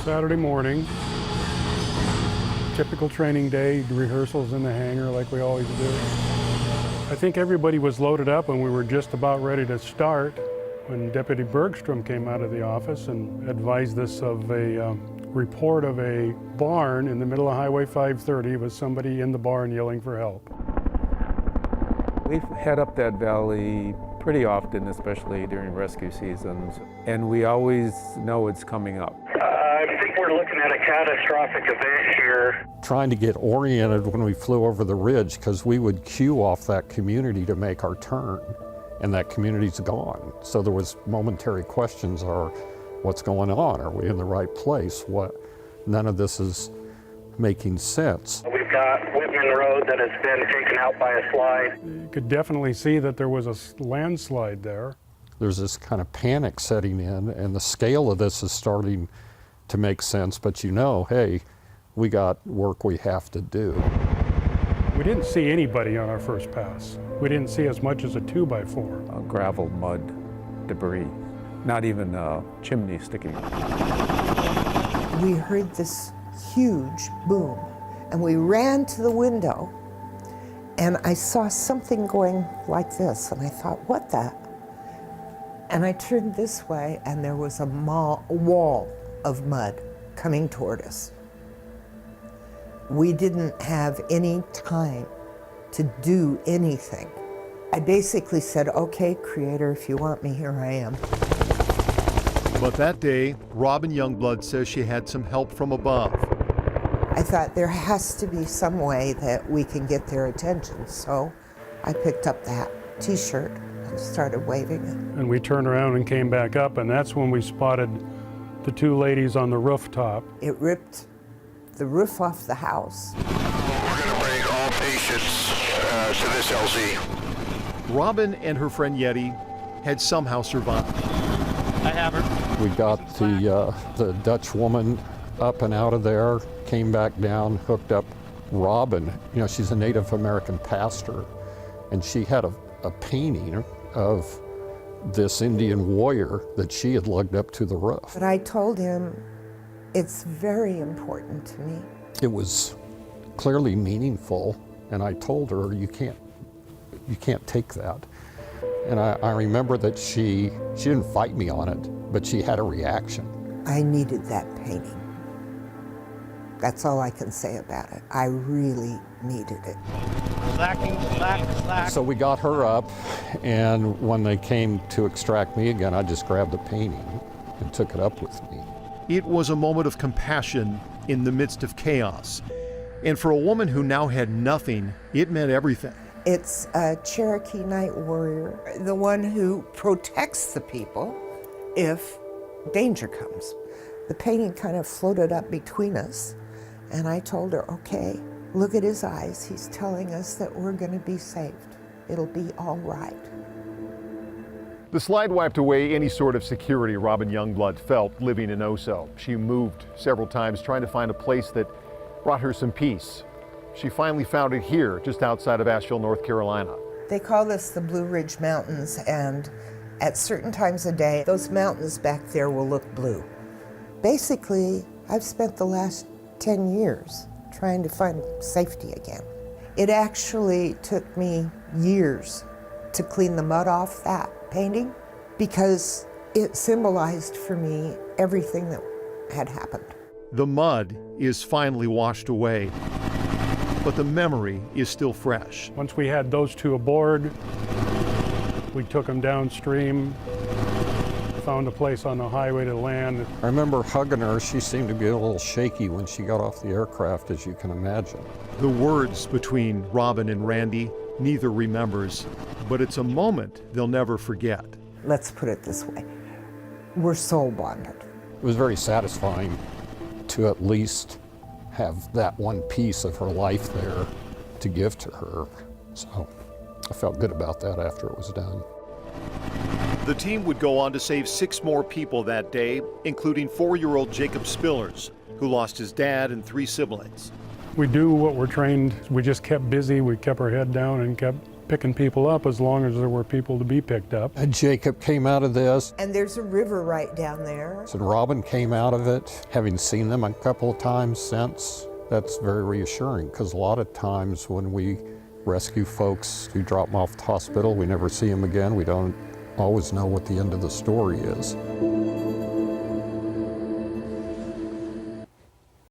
Saturday morning, typical training day, rehearsals in the hangar like we always do. I think everybody was loaded up and we were just about ready to start when Deputy Bergstrom came out of the office and advised us of a report of a barn in the middle of Highway 530 with somebody in the barn yelling for help. We head up that valley pretty often, especially during rescue seasons, and we always know it's coming up. I think we're looking at a catastrophic event here. Trying to get oriented when we flew over the ridge, because we would cue off that community to make our turn, and that community's gone. So there was momentary questions, are what's going on? Are we in the right place? None of this is making sense. We've got Whitman Road that has been taken out by a slide. You could definitely see that there was a landslide there. There's this kind of panic setting in, and the scale of this is starting to make sense, but you know, hey, we got work we have to do. We didn't see anybody on our first pass. We didn't see as much as a 2x4. Gravel, mud, debris, not even a chimney sticking. We heard this huge boom, and we ran to the window, and I saw something going like this, and I thought, what the? And I turned this way, and there was a wall of mud coming toward us. We didn't have any time to do anything. I basically said, okay, Creator, if you want me, here I am. But that day, Robin Youngblood says she had some help from above. I thought there has to be some way that we can get their attention, so I picked up that t-shirt and started waving it. And we turned around and came back up, and that's when we spotted the two ladies on the rooftop. It ripped the roof off the house. We're going to bring all patients to this LZ. Robin and her friend Yeti had somehow survived. I have her. We got the Dutch woman up and out of there, came back down, hooked up Robin. You know, she's a Native American pastor, and she had a painting of this Indian warrior that she had lugged up to the roof. But I told him, it's very important to me. It was clearly meaningful, and I told her, you can't take that. And I remember that she didn't fight me on it, but she had a reaction. I needed that painting. That's all I can say about it. I really needed it. Slack. So we got her up, and when they came to extract me again, I just grabbed the painting and took it up with me. It was a moment of compassion in the midst of chaos. And for a woman who now had nothing, it meant everything. It's a Cherokee night warrior, the one who protects the people if danger comes. The painting kind of floated up between us, and I told her, okay, look at his eyes. He's telling us that we're going to be saved. It'll be all right. The slide wiped away any sort of security Robin Youngblood felt living in Oso. She moved several times trying to find a place that brought her some peace. She finally found it here, just outside of Asheville, North Carolina. They call this the Blue Ridge Mountains, and at certain times of day, those mountains back there will look blue. Basically, I've spent the last 10 years trying to find safety again. It actually took me years to clean the mud off that painting because it symbolized for me everything that had happened. The mud is finally washed away, but the memory is still fresh. Once we had those two aboard, we took them downstream, found a place on the highway to land. I remember hugging her. She seemed to be a little shaky when she got off the aircraft, as you can imagine. The words between Robin and Randy, neither remembers, but it's a moment they'll never forget. Let's put it this way, we're soul bonded. It was very satisfying to at least have that one piece of her life there to give to her. So I felt good about that after it was done. The team would go on to save 6 more people that day, including 4-year-old Jacob Spillers, who lost his dad and 3 siblings. We do what we're trained. We just kept busy. We kept our head down and kept picking people up as long as there were people to be picked up. And Jacob came out of this, And there's a river right down there. and Robin came out of it, having seen them a couple of times since. That's very reassuring, because a lot of times when we rescue folks who drop them off at the hospital, we never see them again. We don't always know what the end of the story is.